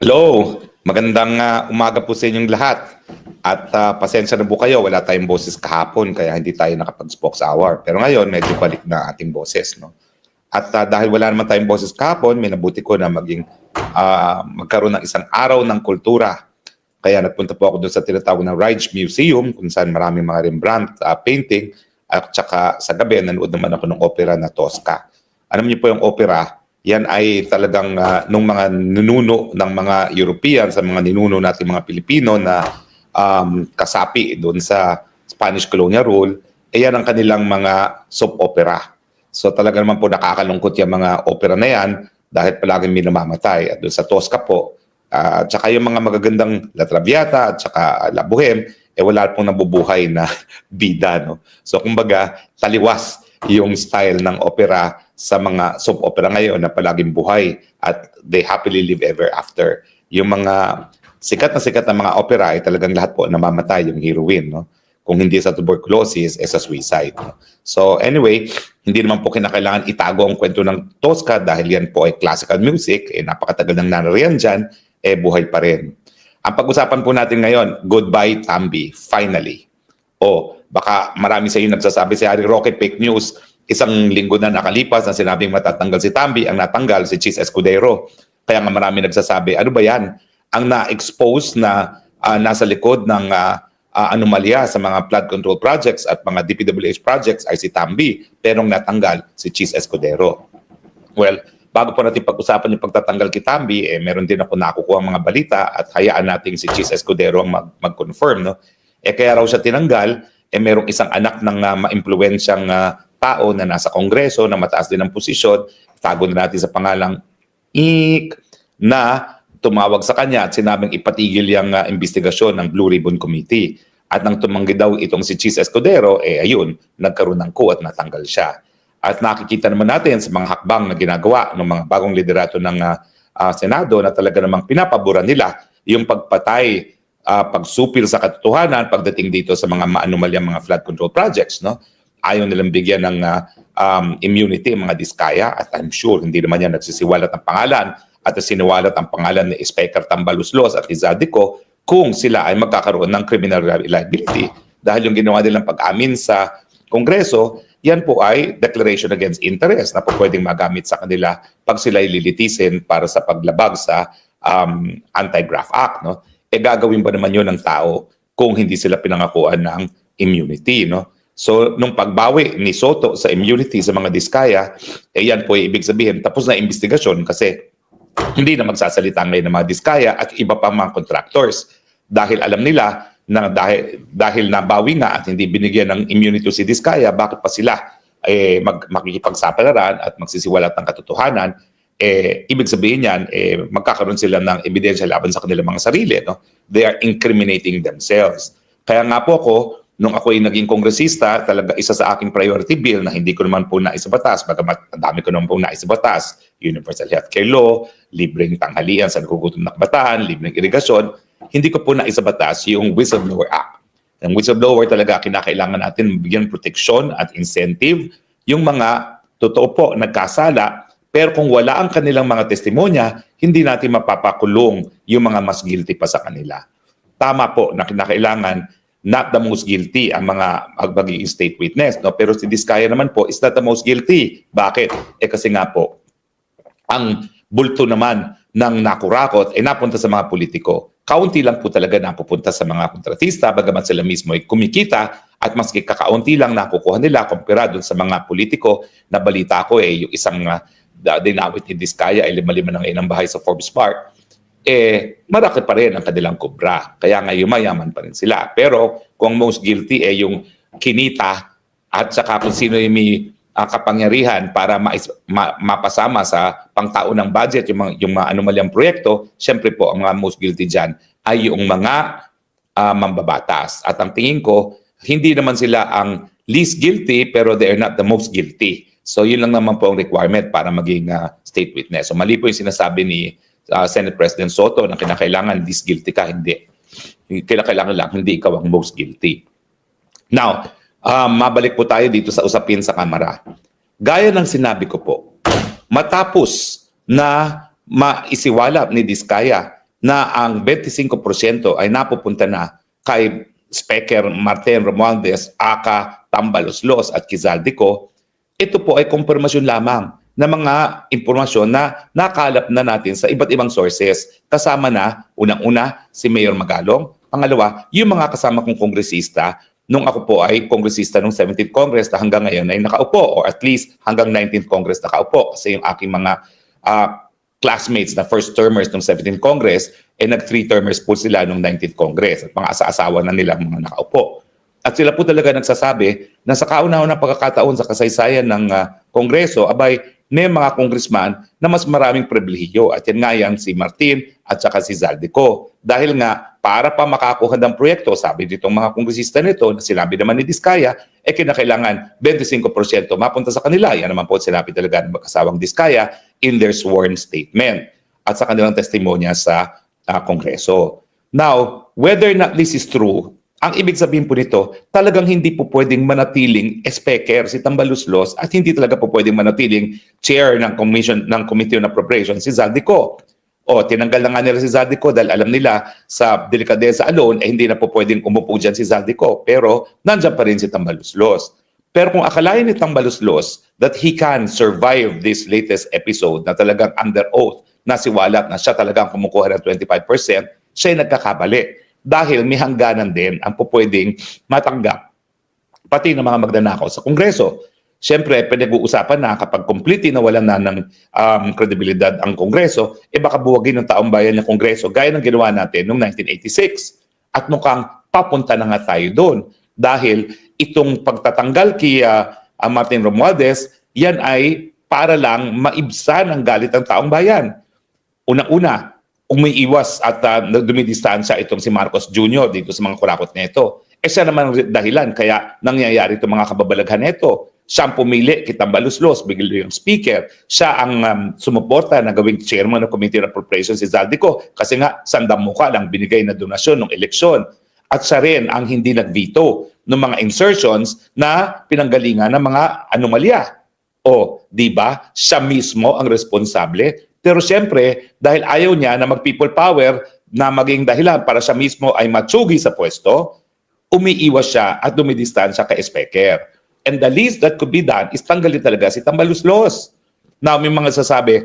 Hello, magandang umaga po sa inyong lahat. At pasensya na po kayo, wala tayong boses kahapon kaya hindi tayo nakapag-spokes hour. Pero ngayon, medyo balik na ating boses. No? At dahil wala naman tayong boses kahapon, minabuti ko na magkaroon ng isang araw ng kultura. Kaya nagpunta po ako doon sa tinatawag na Rijks Museum kung saan maraming mga Rembrandt painting at saka sa gabi nanood naman ako ng opera na Tosca. Alam niyo po yung opera, yan ay talagang nung mga ninuno ng mga European sa mga ninuno nating mga Pilipino na kasapi doon sa Spanish colonial rule, yan ang kanilang mga soap opera. So talaga naman po nakakalungkot yung mga opera na yan dahil palaging may namamatay. At doon sa Tosca po, at saka yung mga magagandang La Traviata at saka La Boheme, wala pong nabubuhay na bida. No? So kumbaga, taliwas yung style ng opera sa mga soap opera ngayon na palaging buhay at they happily live ever after. Yung mga sikat na mga opera ay talagang lahat po namamatay yung heroine. No? Kung hindi sa tuberculosis, sa suicide. No? So anyway, hindi naman po kinakailangan itago ang kwento ng Tosca dahil yan po ay classical music, napakatagal ng nangyarihan dyan, buhay pa rin. Ang pag-usapan po natin ngayon, goodbye Tambi, finally. Baka marami sa inyo nagsasabi si Harry Roque, fake news. Isang linggo na nakalipas na sinabing matatanggal si Tambi, ang natanggal si Chis Escudero. Kaya nga marami nagsasabi, ano ba yan? Ang na-expose na nasa likod ng anomalya sa mga flood control projects at mga DPWH projects ay si Tambi, pero natanggal si Chis Escudero. Well, bago po natin pag-usapan yung pagtatanggal kay Tambi, meron din ako nakukuha mga balita at hayaan natin si Chis Escudero ang mag-confirm. No? Kaya raw siya tinanggal, merong isang anak ng ma-impluwensyang tao na nasa Kongreso, na mataas din ang posisyon, tago na natin sa pangalang Ik, na tumawag sa kanya at sinabing ipatigil yung investigasyon ng Blue Ribbon Committee. At nang tumanggi daw itong si Chis Escudero, ayun, nagkaroon ng coup at natanggal siya. At nakikita naman natin sa mga hakbang na ginagawa ng mga bagong liderato ng Senado na talaga namang pinapaboran nila yung pagpatay, pagsupil sa katotohanan pagdating dito sa mga maanumalyang mga flood control projects. No? Ayaw nilang bigyan ng immunity mga diskaya at I'm sure hindi naman yan nagsisiwalat ng pangalan at siniwalat ang pangalan ni Speaker Tambaluslos at Izadico kung sila ay magkakaroon ng criminal liability dahil yung ginawa nilang pag-amin sa Kongreso, yan po ay declaration against interest na po pwedeng magamit sa kanila pag sila ililitisin para sa paglabag sa Anti-Graft Act. No? Gagawin ba naman yun ng tao kung hindi sila pinangakuan ng immunity? No? So, nung pagbawi ni Soto sa immunity sa mga diskaya, yan po ay ibig sabihin, tapos na investigasyon kasi hindi na magsasalita ngayon ng mga diskaya at iba pa mga contractors dahil alam nila na dahil nabawi nga at hindi binigyan ng immunity si Diskaya, bakit pa sila makikipagsapalaran at magsisiwalat ng katotohanan? Ibig sabihin yan, magkakaroon sila ng ebidensya laban sa kanilang mga sarili. No? They are incriminating themselves. Kaya nga po ako, nung ako ay naging kongresista, talaga isa sa aking priority bill na hindi ko naman po naisabatas, bagamat ang dami ko naman po naisabatas, Universal Healthcare Law, libreng tanghalian sa nagugutom na kabataan, libreng irigasyon, hindi ko po naisabatas yung Whistleblower Act. Ang whistleblower talaga kinakailangan natin bigyan proteksyon at incentive yung mga totoo po nagkasala, pero kung wala ang kanilang mga testimonya, hindi natin mapapakulong yung mga mas guilty pa sa kanila. Tama po na kinakailangan not the most guilty ang mga magiging state witness. No? Pero si Diskaya naman po is not the most guilty. Bakit? Kasi nga po, ang bulto naman ng nakurakot ay napunta sa mga politiko. Kaunti lang po talaga napupunta sa mga kontratista, bagamat sila mismo ay kumikita at maski kakaunti lang nakukuha nila kumpara dun sa mga politiko na balita ko yung isang dinawit ni Diskaya ay 5-5 na ngayon ang bahay sa Forbes Park. Maraki pa rin ang kanilang kubra. Kaya nga yumayaman pa rin sila. Pero kung most guilty yung kinita at saka kung sino yung may kapangyarihan para mapasama sa pangtaunang budget yung mga anomalyang proyekto, syempre po ang mga most guilty dyan ay yung mga mambabatas. At ang tingin ko, hindi naman sila ang least guilty pero they are not the most guilty. So yun lang naman po ang requirement para maging state witness. So mali po yung sinasabi ni Senate President Soto na kinakailangan least guilty ka, hindi. Kinakailangan lang hindi ikaw ang most guilty. Now, mabalik po tayo dito sa usapin sa Kamara. Gaya ng sinabi ko po, matapos na maisiwalap ni Diskaya na ang 25% ay napupunta na kay Speaker Martin Romualdez, aka Tambaloslos at Quezaldico, ito po ay kumpirmasyon lamang ng mga impormasyon na nakalap na natin sa iba't ibang sources. Kasama na, unang-una, si Mayor Magalong. Pangalawa, yung mga kasama kong kongresista nung ako po ay kongresista nung 17th Congress na hanggang ngayon ay nakaupo, or at least hanggang 19th Congress nakaupo. Kasi yung aking mga classmates na first-termers nung 17th Congress, nag-3-termers po sila nung 19th Congress. At mga asa-asawa na nilang mga nakaupo. At sila po talaga nagsasabi na sa kauna-unang pagkakataon sa kasaysayan ng Kongreso, abay, may mga congressman na mas maraming pribilehiyo. At yan nga yan si Martin at saka si Zaldico. Dahil nga, para pa makakuha ng proyekto, sabi ditong mga kongresista nito, na sinabi naman ni Diskaya, kinakailangan 25% mapunta sa kanila. Yan naman po sinabi talaga ng mag-asawang Diskaya in their sworn statement at sa kanilang testimonya sa Kongreso. Now, whether or not this is true, ang ibig sabihin po nito, talagang hindi po pwedeng manatiling speaker si Tambaloslos at hindi talaga po pwedeng manatiling chair ng Committee on Appropriations si Zaldico. O, tinanggal na nga nila si Zaldico dahil alam nila sa delikadeza alone, hindi na po pwedeng umupo dyan si Zaldico. Pero, nandyan pa rin si Tambaloslos. Pero kung akalain ni Tambaloslos that he can survive this latest episode na talagang under oath, na siwalat na siya talagang kumukuha ng 25%, siya ay nagkakabali. Dahil may hangganan din ang pupwedeng matanggap pati ng mga magnanakaw sa Kongreso. Siyempre, pinag-uusapan na kapag completely nawalan na ng kredibilidad ang Kongreso, baka buwagin ng taong bayan ng Kongreso gaya ng ginawa natin noong 1986. At mukhang papunta na nga tayo doon. Dahil itong pagtatanggal kay Martin Romualdez, yan ay para lang maibsan ang galit ng taong bayan. Unang-una, umiiwas at dumidistansya itong si Marcos Jr. dito sa mga kurakot na ito. Siya naman ang dahilan kaya nangyayari itong mga kababalaghan na ito. Siya ang pumili kay Tambaloslos, bigla yung speaker. Siya ang sumuporta na gawing chairman ng Committee on Appropriations si Zaldico kasi nga sandang muka lang binigay na donasyon ng eleksyon. At siya rin ang hindi nag-veto ng mga insertions na pinanggalingan ng mga anomalya. O, di ba? Siya mismo ang responsable. Pero siyempre, dahil ayaw niya na mag-people power na maging dahilan para siya mismo ay matsugi sa pwesto, umiiwas siya at dumidistansya kay Speaker. And the least that could be done is tanggalin talaga si Tambaloslos. Now, may mga sasabi,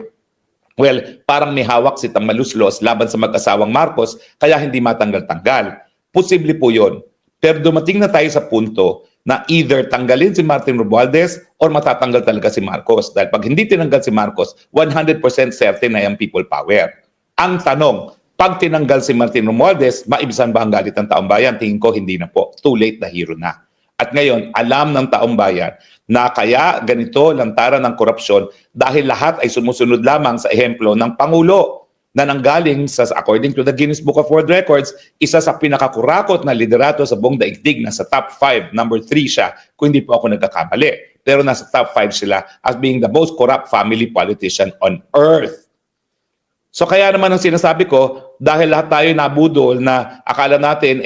well, parang may hawak si Tambaloslos laban sa mag-asawang Marcos, kaya hindi matanggal-tanggal. Posible po yun. Pero dumating na tayo sa punto na either tanggalin si Martin Romualdez or matatanggal talaga si Marcos. Dahil pag hindi tinanggal si Marcos, 100% certain na yung people power. Ang tanong, pag tinanggal si Martin Romualdez, maibsan ba ang galit ng taong bayan? Tingin ko hindi na po. Too late na hero na. At ngayon, alam ng taong bayan na kaya ganito lantaran ng korupsyon dahil lahat ay sumusunod lamang sa ehemplo ng Pangulo na nanggaling sa, according to the Guinness Book of World Records, isa sa pinakakurakot na liderato sa buong daigdig na sa top 5, number 3 siya, kung hindi po ako nagkakamali. Pero nasa top 5 sila as being the most corrupt family politician on earth. So kaya naman ang sinasabi ko, dahil lahat tayo nabudol na akala natin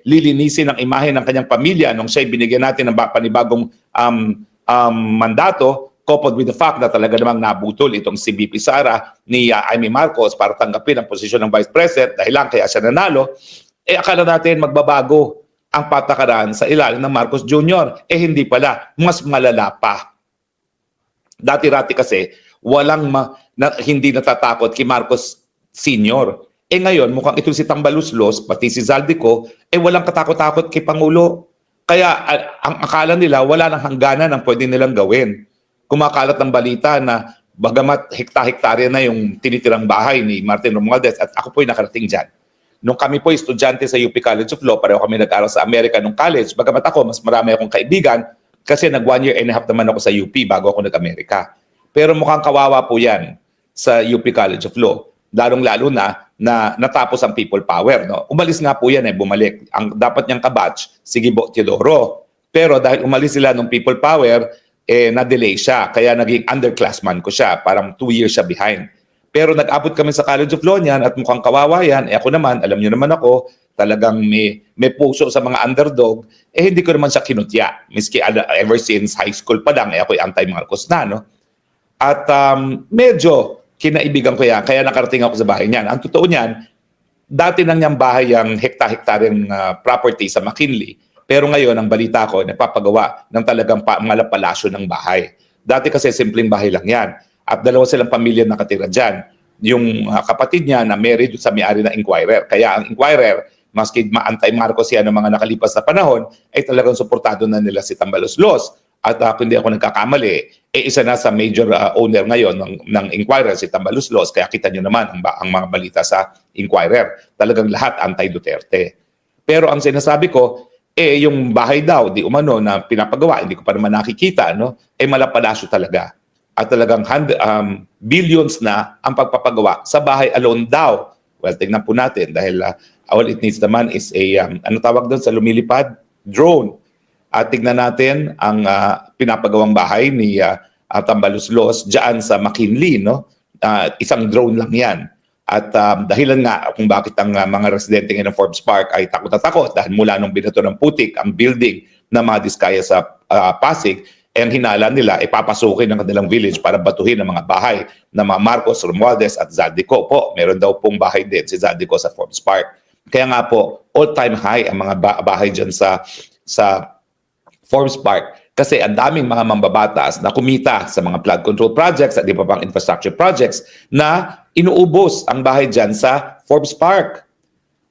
lilinisin ang imahe ng kanyang pamilya nung siya'y binigyan natin ng panibagong mandato, coupled with the fact na talaga namang nabutol itong si VP Sara ni Amy Marcos para tanggapin ang posisyon ng Vice President dahil lang kaya siya nanalo, akala natin magbabago ang patakaran sa ilalim ng Marcos Jr. Hindi pala, mas malala pa. Dati-rati kasi, hindi natatakot kay Marcos Sr. Ngayon, mukhang ito si Tambaloslos, pati si Zaldico, walang katakot-takot kay Pangulo. Kaya ang akala nila, wala nang hangganan ang pwede nilang gawin. Kumakalat ng balita na bagamat hekta-hektarya na yung tinitirang bahay ni Martin Romualdez at ako po'y nakarating dyan. Nung kami po'y estudyante sa UP College of Law, pareho kami nag-aral sa Amerika nung college, bagamat ako, mas marami akong kaibigan kasi nag 1 year and a half naman ako sa UP bago ako nag-Amerika. Pero mukhang kawawa po yan sa UP College of Law. Lalong-lalo na natapos ang people power. No? Umalis nga po yan, bumalik. Ang dapat niyang kabatch, si Gibo Teodoro. Pero dahil umalis sila ng people power, na-delay siya. Kaya naging underclassman ko siya. Parang 2 years siya behind. Pero nag-abot kami sa College of Law niyan at mukhang kawawa yan. Ako naman, alam niyo naman ako, talagang may puso sa mga underdog. Hindi ko naman siya kinutya. Miski ever since high school pa lang, ako'y anti-Marcos na. No? At medyo kinaibigan ko yan, kaya nakarating ako sa bahay niyan. Ang totoo niyan, dati nang niyang bahay ang hekta-hektaryang property sa McKinley. Pero ngayon, ang balita ko, napapagawa ng talagang mga palasyo ng bahay. Dati kasi simpleng bahay lang yan. At dalawa silang pamilya nakatira dyan. Yung kapatid niya na married sa may-ari ng Inquirer. Kaya ang Inquirer, maski ma-anti-Marcos yan ng mga nakalipas na panahon, ay talagang suportado na nila si Tambaloslos. At kung hindi ako nagkakamali, isa na sa major owner ngayon ng Inquirer, si Tambaloslos. Kaya kita nyo naman ang mga balita sa Inquirer. Talagang lahat anti-Duterte. Pero ang sinasabi ko, yung bahay daw, di umano na pinapagawa, hindi ko pa naman nakikita, no? Malapalasyo talaga. At talagang billions na ang pagpapagawa sa bahay alone daw. Well, tingnan po natin dahil all it needs naman is ano tawag doon sa lumilipad? Drone. At tignan natin ang pinapagawang bahay ni Tambaloslos dyan sa McKinley, no? Isang drone lang yan. At dahilan nga kung bakit ang mga residente ng Forbes Park ay takot na takot dahil mula nung binato ng putik ang building na mga diskaya sa Pasig, ang hinala nila ay papasukin ng kanilang village para batuhin ang mga bahay ng mga Marcos, Romualdez at Zaldico po. Meron daw pong bahay din si Zaldico sa Forbes Park. Kaya nga po, all-time high ang mga bahay dyan sa Forbes Park kasi ang daming mga mambabatas na kumita sa mga flood control projects at di pa pang infrastructure projects na inuubos ang bahay dyan sa Forbes Park.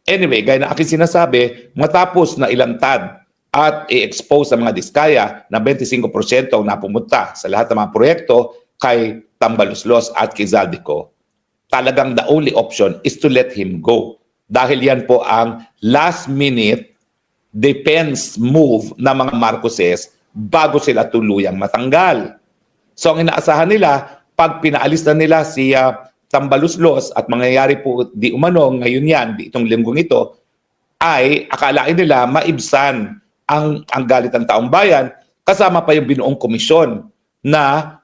Anyway, gaya na aking sinasabi, matapos na ilantad at i-expose ang mga diskaya na 25% ang napumunta sa lahat ng mga proyekto kay Tambaloslos at kay Zaldico, talagang the only option is to let him go. Dahil yan po ang last minute defense move ng mga Marcoses bago sila tuluyang matanggal. So ang inaasahan nila, pag pinaalis na nila si Tambaloslos at mangyayari po di umano ngayon yan, itong linggong ito, ay akalain nila maibsan ang galit ng taong bayan kasama pa yung binuong komisyon na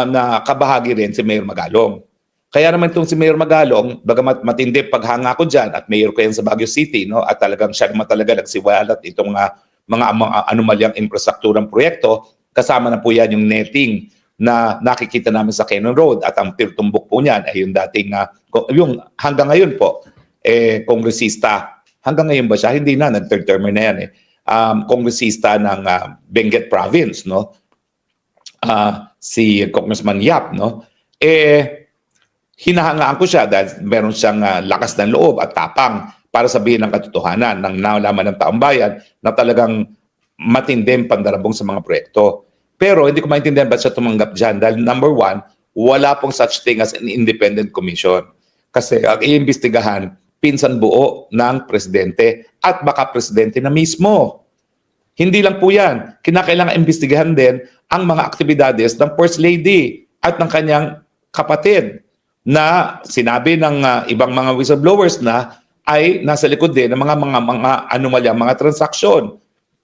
na kabahagi rin si Mayor Magalong. Kaya naman itong si Mayor Magalong, bagamat matindi paghanga ko dyan at mayor ko yan sa Baguio City, no? At talagang siya naman talaga nagsiwalat itong mga anomalyang infrastrukturang proyekto, kasama na po yan yung netting na nakikita namin sa Cannon Road at ang tirtumbok po niyan ay yung dating, yung hanggang ngayon po, kongresista, hanggang ngayon ba siya? Hindi na, nag-third term na yan kongresista ng Benguet Province, no? Si Congressman Yap, no? Hinahangaan ko siya dahil meron siyang lakas ng loob at tapang para sabihin ng katotohanan ng nalaman ng taong bayan na talagang matinding pandarabong sa mga proyekto. Pero hindi ko maintindihan ba't siya tumanggap dyan dahil number one, wala pong such thing as an independent commission. Kasi ang iimbestigahan, pinsan buo ng presidente at baka presidente na mismo. Hindi lang po yan. Kinakailangan imbestigahan din ang mga aktibidades ng First Lady at ng kanyang kapatid na sinabi ng ibang mga whistleblowers na ay nasa likod din ng mga anomalya, mga transaksyon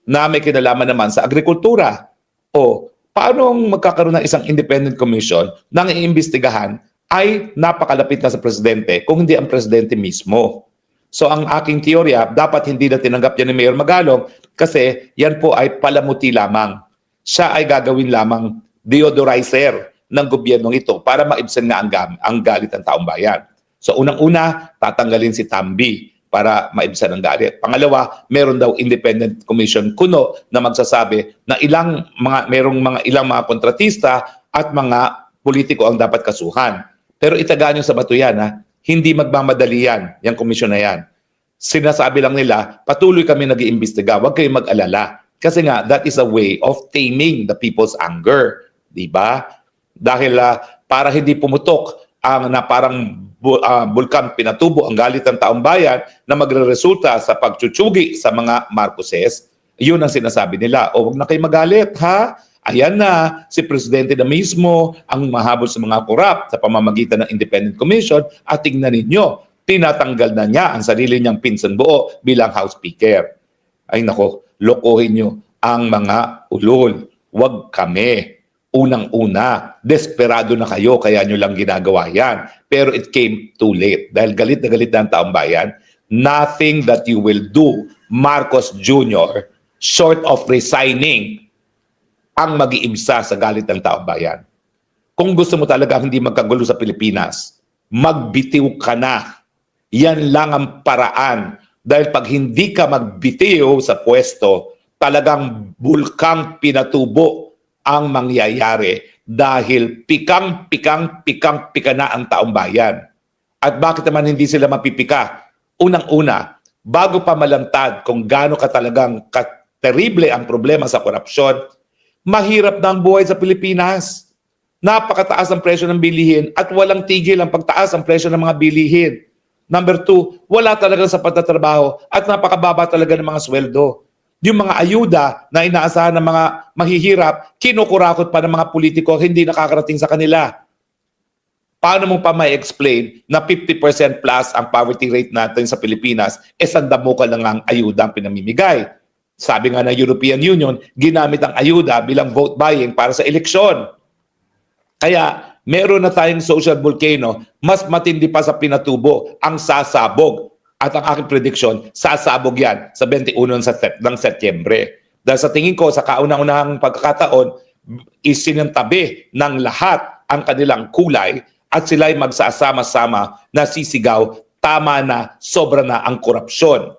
na may kinalaman naman sa agrikultura. O paano magkakaroon ng isang independent commission na iimbestigahan ay napakalapit na sa presidente kung hindi ang presidente mismo. So ang aking teorya, dapat hindi na tinanggap yan ni Mayor Magalong kasi yan po ay palamuti lamang. Siya ay gagawin lamang deodorizer ng gobyernong ito para maibsan nga ang galit ng taong bayan. So unang-una, tatanggalin si Tambi para maibsan ang galit. Pangalawa, meron daw independent commission kuno na magsasabi na merong ilang mga kontratista at mga politiko ang dapat kasuhan. Pero itagaan nyo sa bato yan, hindi magmamadali yan, yung komisyon na yan. Sinasabi lang nila, patuloy kami nag-iimbestiga, huwag kayong mag-alala. Kasi nga, that is a way of taming the people's anger. Diba? Dahil para hindi pumutok ang parang bulkan pinatubo ang galit ng taong bayan na magre-resulta sa pagchuchugi sa mga Marcoses, yun ang sinasabi nila. O huwag na kayo magalit, ha? Ayan na, si Presidente na mismo ang mahabol sa mga korap sa pamamagitan ng Independent Commission at tingnan ninyo, tinatanggal na niya ang sarili niyang pinsan buo bilang House Speaker. Ay nako, lokohin nyo ang mga ulol. Huwag kami. Unang-una, desperado na kayo kaya nyo lang ginagawa yan. Pero it came too late. Dahil galit na galit na ang taong bayan, nothing that you will do, Marcos Jr., short of resigning, ang mag-iibsa sa galit ng taong bayan. Kung gusto mo talaga hindi magkagulo sa Pilipinas, magbitiw ka na. Yan lang ang paraan. Dahil pag hindi ka magbitiw sa pwesto, talagang bulkang pinatubo ang mangyayari dahil pikang-pika na ang taong bayan. At bakit naman hindi sila mapipika? Unang-una, bago pa malantad kung gaano ka talagang terrible ang problema sa korupsyon, mahirap na ang buhay sa Pilipinas. Napakataas ang presyo ng bilihin at walang tigil ang pagtaas ang presyo ng mga bilihin. Number 2, wala talagang sapat na trabaho at napakababa talaga ng mga sweldo. Yung mga ayuda na inaasahan ng mga mahihirap, kinukurakot pa ng mga politiko, hindi nakakarating sa kanila. Paano mo pa may explain na 50% plus ang poverty rate natin sa Pilipinas, sandamukan lang ang ayuda ang pinamimigay? Sabi nga ng European Union, ginamit ang ayuda bilang vote buying para sa eleksyon. Kaya meron na tayong social volcano, mas matindi pa sa pinatubo ang sasabog. At ang aking prediction, sasabog yan sa 21 ng Setyembre. Dahil sa tingin ko, sa kaunang-unahang pagkakataon, isinantabi ng lahat ang kanilang kulay at sila'y magsasama-sama na sisigaw, tama na, sobra na ang korupsyon.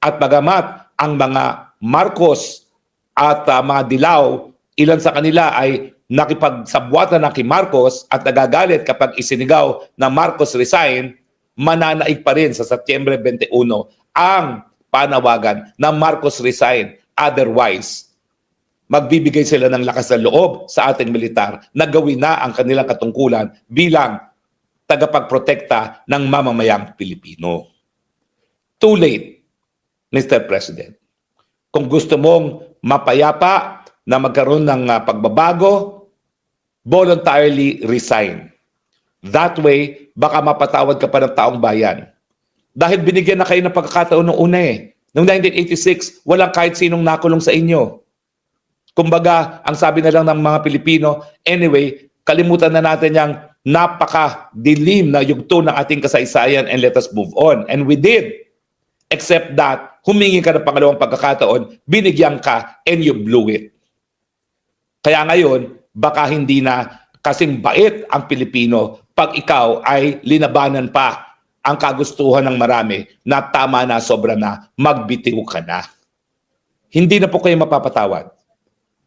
At bagamat ang mga Marcos at mga Dilaw, ilan sa kanila ay nakipagsabwatan na kay Marcos at nagagalit kapag isinigaw na Marcos resign, mananaig pa rin sa Setyembre 21 ang panawagan na Marcos resign. Otherwise, magbibigay sila ng lakas ng loob sa ating militar na gawin na ang kanilang katungkulan bilang tagapagprotekta ng mamamayang Pilipino. Too late, Mr. President. Kung gusto mong mapayapa na magkaroon ng pagbabago, voluntarily resign. That way, baka mapatawad ka pa ng taong bayan. Dahil binigyan na kayo ng pagkakataon noong una eh. Noong 1986, walang kahit sinong nakulong sa inyo. Kumbaga, ang sabi na lang ng mga Pilipino, anyway, kalimutan na natin yung napaka-dilim na yugto ng ating kasaysayan and let us move on. And we did. Except that, humingi ka ng pangalawang pagkakataon, binigyan ka, and you blew it. Kaya ngayon, baka hindi na kasing bait ang Pilipino pag ikaw ay linabanan pa ang kagustuhan ng marami na tama na, sobra na, magbitiw ka na. Hindi na po kayo mapapatawad.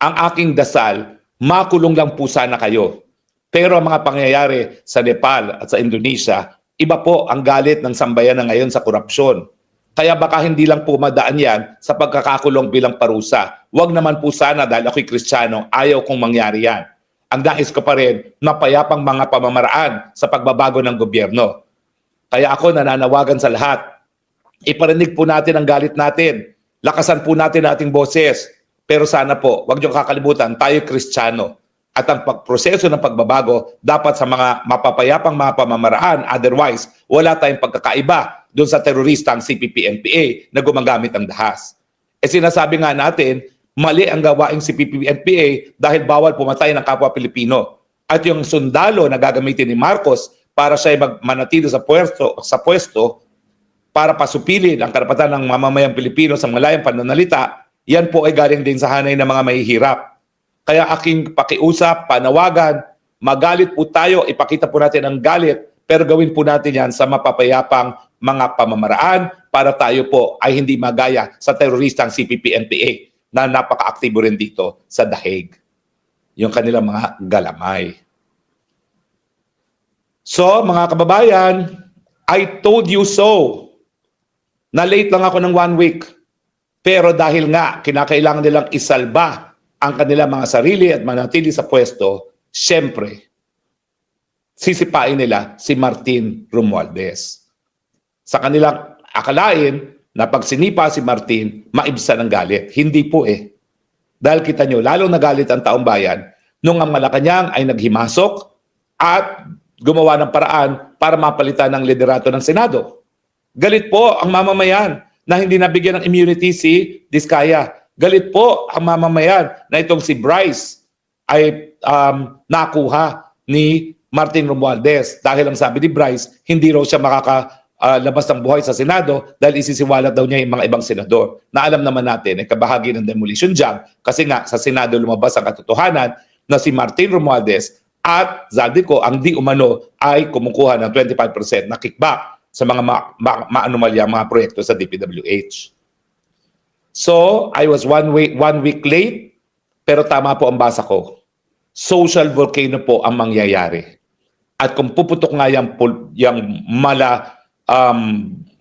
Ang aking dasal, makulong lang po sana kayo. Pero ang mga pangyayari sa Nepal at sa Indonesia, iba po ang galit ng sambayanan ngayon sa korupsyon. Kaya baka hindi lang po madaan yan sa pagkakakulong bilang parusa. Huwag naman po sana dahil ako'y Kristiyano, ayaw kong mangyari yan. Ang nais ko pa rin, mapayapang mga pamamaraan sa pagbabago ng gobyerno. Kaya ako nananawagan sa lahat, iparinig po natin ang galit natin. Lakasan po natin ang ating boses. Pero sana po, huwag niyong kakalimutan, tayo Kristiyano. At ang proseso ng pagbabago dapat sa mga mapapayapang mga pamamaraan. Otherwise, wala tayong pagkakaiba doon sa teroristang CPP-NPA na gumagamit ng dahas. Sinasabi nga natin, mali ang gawaing CPP-NPA dahil bawal pumatay ng kapwa Pilipino. At yung sundalo na gagamitin ni Marcos para siya manatili sa pwesto para pasupilin ang karapatan ng mamamayang Pilipino sa malayang pananalita, yan po ay galing din sa hanay ng mga mahihirap. Kaya aking pakiusap, panawagan, magalit po tayo, ipakita po natin ang galit, pero gawin po natin yan sa mapapayapang mga pamamaraan para tayo po ay hindi magaya sa teroristang CPP-NPA na napaka-aktibo rin dito sa Dahig. Yung kanilang mga galamay. So, mga kababayan, I told you so. Na-late lang ako ng 1 week. Pero dahil nga, kinakailangan nilang isalba ang kanilang mga sarili at manatili sa pwesto, syempre, sisipain nila si Martin Romualdez. Sa kanilang akalain na pag sinipa si Martin, maibsan ng galit. Hindi po eh. Dahil kita nyo, lalong nagalit ang taong bayan nung ang Malacanang ay naghimasok at gumawa ng paraan para mapalitan ng liderato ng Senado. Galit po ang mamamayan na hindi nabigyan ng immunity si Diskaya. Galit po ang mamamayan na itong si Bryce ay nakuha ni Martin Romualdez dahil ang sabi ni Bryce, hindi raw siya makakalabas ng buhay sa Senado dahil isisiwalat daw niya yung mga ibang senador na alam naman natin ay kabahagi ng demolition job kasi nga sa Senado lumabas ang katotohanan na si Martin Romualdez At Zaldico, ang di umano ay kumukuha ng 25% na kickback sa mga maanomalya, mga proyekto sa DPWH. So, I was one week late, pero tama po ang basa ko. Social volcano po ang mangyayari. At kung puputok nga yung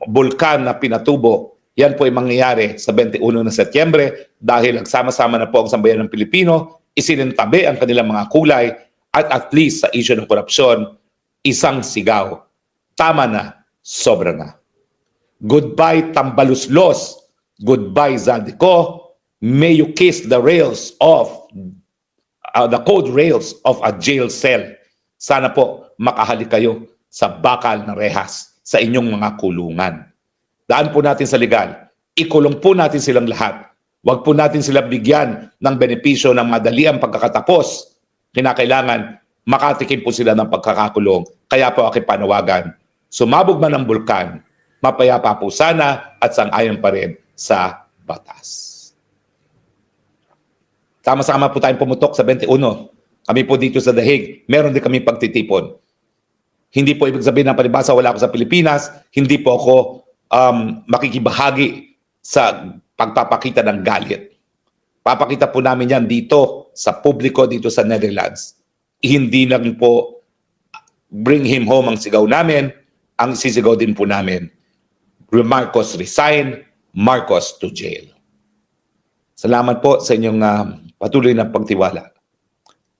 bulkan na pinatubo, yan po ay mangyayari sa 21 na Setyembre dahil nagsama-sama na po ang sambayan ng Pilipino, isinintabi ang kanilang mga kulay at least sa issue ng korupsyon, isang sigaw. Tama na, sobra na. Goodbye Tambaluslos. Goodbye Zaldico. May you kiss the rails of the code rails of a jail cell. Sana po makahalik kayo sa bakal na rehas sa inyong mga kulungan. Daan po natin sa legal. Ikulong po natin silang lahat. Huwag po natin sila bigyan ng benepisyo ng madaliang pagkakatapos. Kinakailangan makatikim po sila ng pagkakakulong. Kaya po aking panawagan, sumabog man ang bulkan, mapayapa po sana at sang-ayon pa rin sa batas. Sama-sama po tayong pumutok sa 21. Kami po dito sa The Hague, meron din kami pagtitipon. Hindi po ibig sabihin ng palibasa wala ako sa Pilipinas, hindi po ako makikibahagi sa pagpapakita ng galit. Papakita po namin yan dito sa publiko dito sa Netherlands. Hindi lang po bring him home ang sigaw namin, ang sisigaw din po namin. Marcos resign, Marcos to jail. Salamat po sa inyong patuloy na pagtiwala.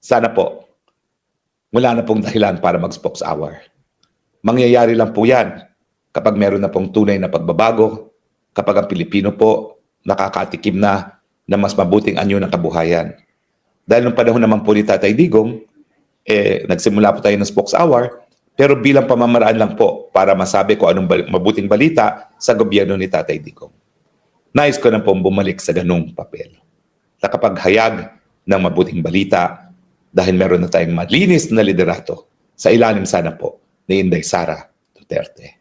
Sana po, wala na pong dahilan para mag-spokes hour. Mangyayari lang po yan kapag meron na pong tunay na pagbabago, kapag ang Pilipino po nakakatikim na mas mabuting anyo ng kabuhayan. Dahil nung panahon naman po ni Tatay Digong, nagsimula po tayo ng spokes hour, pero bilang pamamaraan lang po para masabi ko anong mabuting balita sa gobyerno ni Tatay Digong. Nais ko na pong bumalik sa ganung papel. Nakapaghayag ng mabuting balita dahil meron na tayong malinis na liderato sa ilalim sana po ni Inday Sara Duterte.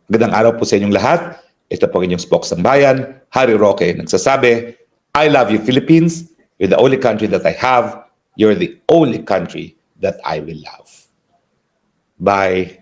Magandang araw po sa inyong lahat. Ito po ang inyong spokesman, Harry Roque, nagsasabi, I love you Philippines. You're the only country that I have. You're the only country that I will love. Bye.